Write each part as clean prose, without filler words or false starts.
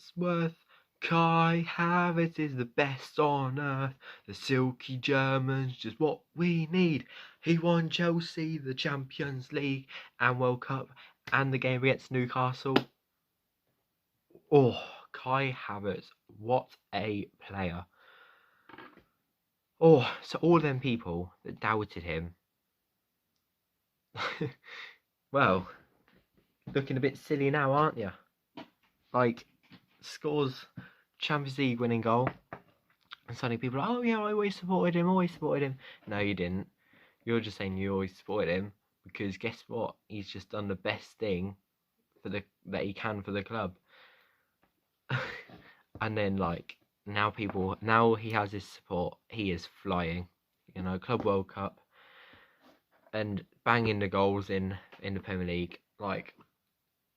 it's worth. Kai Havertz is the best on earth. The silky German's just what we need. He won Chelsea, the Champions League and World Cup and the game against Newcastle. Oh, Kai Havertz, what a player. Oh, so all them people that doubted him, well, looking a bit silly now, aren't you? Like, scores Champions League winning goal, and suddenly people are, oh yeah, I always supported him. No, you didn't. You're just saying you always supported him because guess what? He's just done the best thing that he can for the club. And then like now he has his support. He is flying, Club World Cup and banging the goals in the Premier League. Like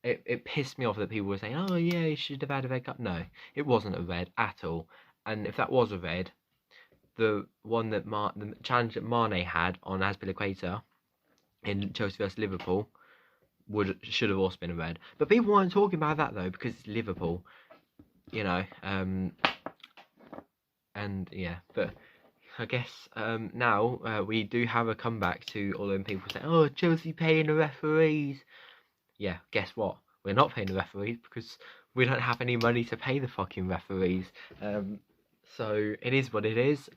it pissed me off that people were saying, oh yeah, he should have had a red cup. No, it wasn't a red at all. And if that was a red, the challenge that Mane had on Azpilicueta in Chelsea vs Liverpool should have also been a red. But people weren't talking about that though because it's Liverpool, and yeah. But I guess now we do have a comeback to all them people saying, oh, Chelsea paying the referees. Yeah, guess what? We're not paying the referees because we don't have any money to pay the fucking referees. So it is what it is.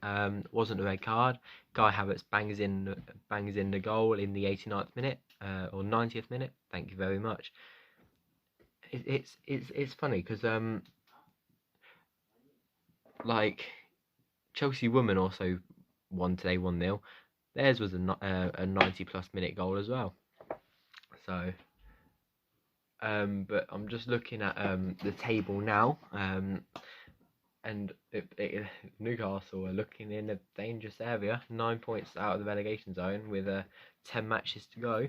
Wasn't a red card. Kai Havertz bangs in the goal in the 89th minute or 90th minute. Thank you very much. It's funny because like Chelsea women also won today 1-0. Theirs was a 90+ minute goal as well. So but I'm just looking at the table now. And Newcastle are looking in a dangerous area, 9 points out of the relegation zone with 10 matches to go.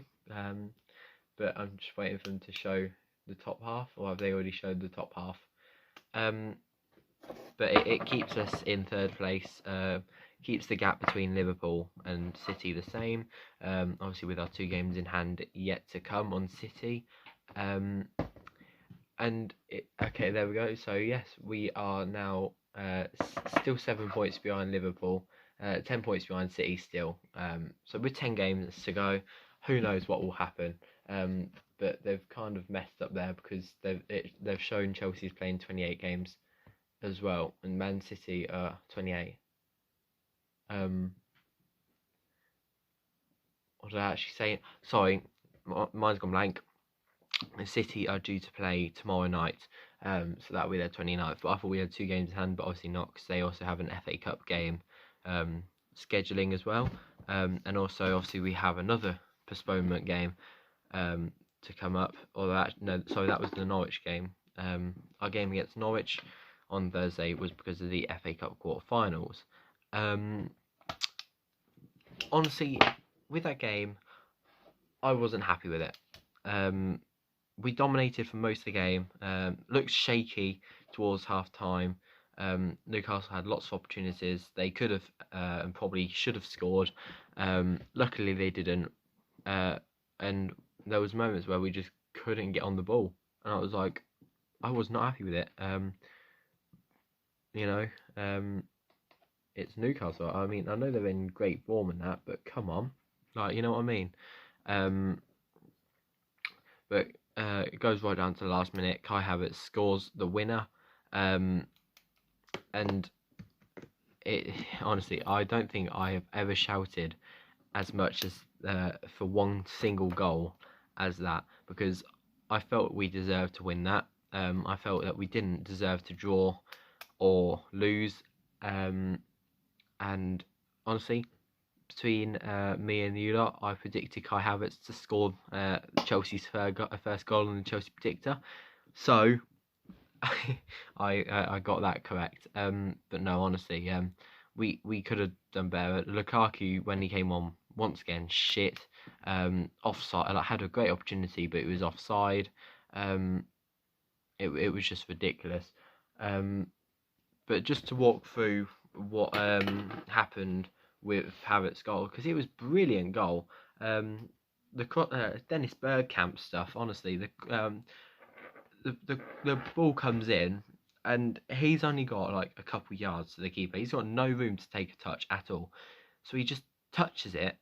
But I'm just waiting for them to show the top half, or have they already showed the top half? But it keeps us in third place, keeps the gap between Liverpool and City the same. Obviously with our 2 games in hand yet to come on City. Okay, there we go. So yes, we are now still 7 points behind Liverpool, 10 points behind City still. So with 10 games to go, who knows what will happen? But they've kind of messed up there because they've shown Chelsea's playing 28 games as well, and Man City are 28. What did I actually say? Sorry, mine's gone blank. City are due to play tomorrow night, so that'll be their 29th. But I thought we had 2 games in hand, but obviously not, because they also have an FA Cup game scheduling as well. And also, obviously, we have another postponement game to come up. That was the Norwich game. Our game against Norwich on Thursday was because of the FA Cup quarterfinals. Honestly, with that game, I wasn't happy with it. We dominated for most of the game. Looked shaky towards half time. Newcastle had lots of opportunities. They could have and probably should have scored. Luckily they didn't. And there was moments where we just couldn't get on the ball, and I was like, I was not happy with it. It's Newcastle. I mean, I know they're in great form and that, but come on, like, you know what I mean. But it goes right down to the last minute. Kai Havertz scores the winner, and honestly, I don't think I have ever shouted as much as for one single goal as that, because I felt we deserved to win that. I felt that we didn't deserve to draw or lose, and honestly, between me and you lot, I predicted Kai Havertz to score Chelsea's first goal on the Chelsea predictor, so I got that correct. But no, honestly, we could have done better. Lukaku, when he came on, once again, shit. Offside. I had a great opportunity, but it was offside. It was just ridiculous. But just to walk through what happened with Havertz's goal, because it was brilliant goal. The Dennis Bergkamp stuff. Honestly, the ball comes in, and he's only got like a couple yards to the keeper. He's got no room to take a touch at all. So he just touches it,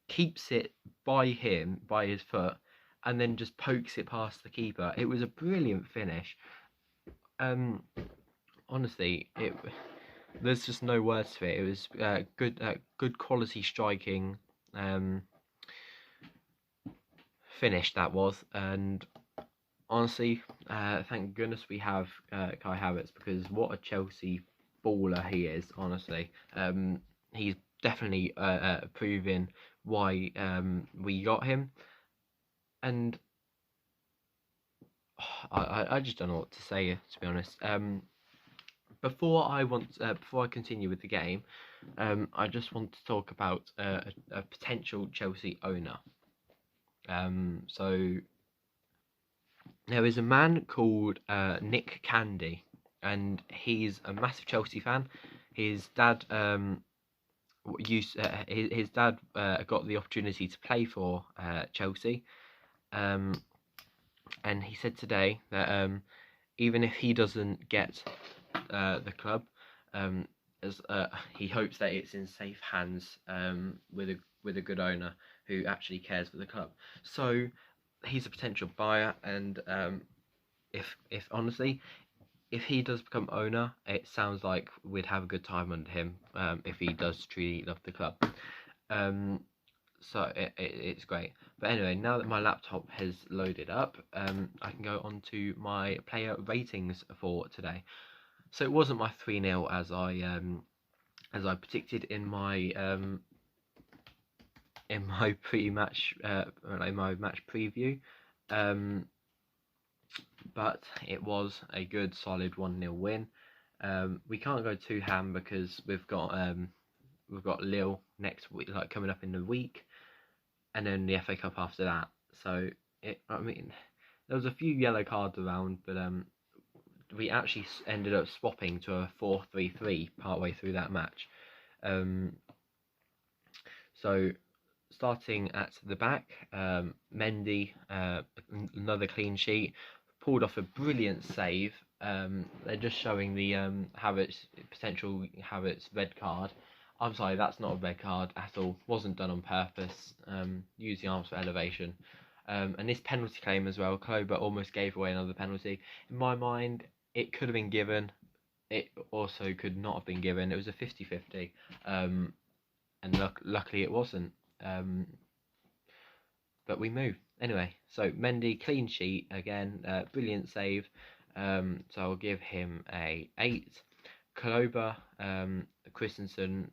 keeps it by his foot, and then just pokes it past the keeper. It was a brilliant finish. Honestly, there's just no words to it. It was good quality striking finish that was, and honestly, thank goodness we have Kai Havertz, because what a Chelsea baller he is. Honestly, he's definitely proving why we got him, and I just don't know what to say, to be honest. Before I continue with the game, I just want to talk about a potential Chelsea owner. So there is a man called Nick Candy, and he's a massive Chelsea fan. His dad his dad got the opportunity to play for Chelsea, and he said today that even if he doesn't get the club, as he hopes that it's in safe hands with a good owner who actually cares for the club. So he's a potential buyer, and if honestly, if he does become owner, it sounds like we'd have a good time under him. If he does truly love the club, so it's great. But anyway, now that my laptop has loaded up, I can go on to my player ratings for today. So it wasn't my 3-0 as I predicted in my pre-match in my match preview, but it was a good solid 1-0 win. We can't go too ham because we've got Lille next week, like coming up in the week, and then the FA Cup after that. So I mean, there was a few yellow cards around, but we actually ended up swapping to a 4-3-3 partway through that match. So starting at the back, Mendy, another clean sheet, pulled off a brilliant save. They're just showing the potential Havertz red card. I'm sorry, that's not a red card at all. Wasn't done on purpose. Use the arms for elevation. And this penalty claim as well, Klober almost gave away another penalty. In my mind, it could have been given. It also could not have been given. It was a 50-50. And luckily it wasn't. But we move. Anyway, so Mendy, clean sheet again, brilliant save. So I'll give him a 8. Klober, Christensen,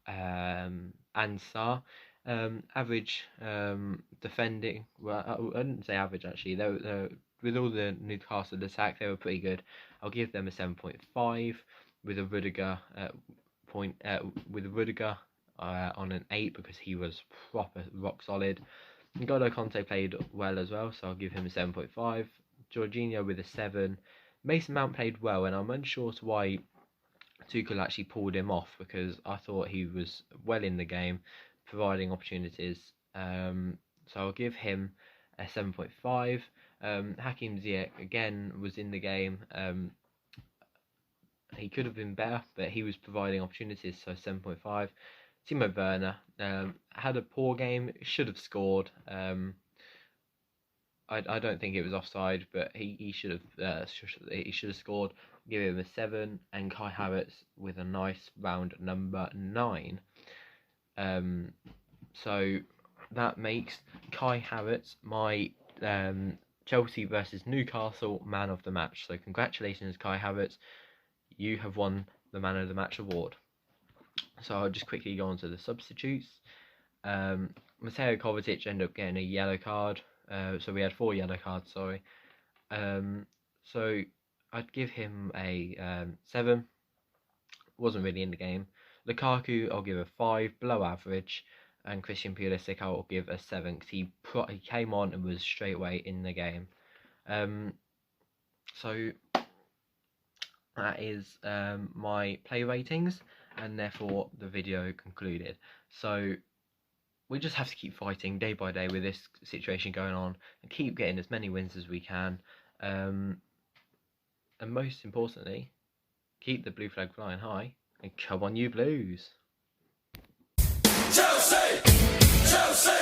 and Sarr. Average defending. Well, I didn't say average actually. They with all the Newcastle attack, they were pretty good. I'll give them a 7.5 with a Rudiger on an 8 because he was proper rock solid. N'Golo Conte played well as well, so I'll give him a 7.5. Jorginho with a 7. Mason Mount played well, and I'm unsure to why Tuchel actually pulled him off, because I thought he was well in the game, providing opportunities. So I'll give him a 7.5. Hakim Ziyech again was in the game. He could have been better, but he was providing opportunities, so 7.5. Timo Werner had a poor game, should have scored. I don't think it was offside, but he should have scored. Give him a 7, and Kai Havertz with a nice round number 9. So that makes Kai Havertz my Chelsea versus Newcastle man of the match. So congratulations, Kai Havertz, you have won the man of the match award. So I'll just quickly go on to the substitutes. Mateo Kovacic ended up getting a yellow card. So we had 4 yellow cards, sorry. So I'd give him a 7. Wasn't really in the game. Lukaku, I'll give a 5, below average. And Christian Pulisic, I'll give a 7 because he came on and was straight away in the game. So that is my play ratings, and therefore the video concluded. So we just have to keep fighting day by day with this situation going on and keep getting as many wins as we can. And most importantly, keep the blue flag flying high, and come on you Blues! Chelsea! Chelsea!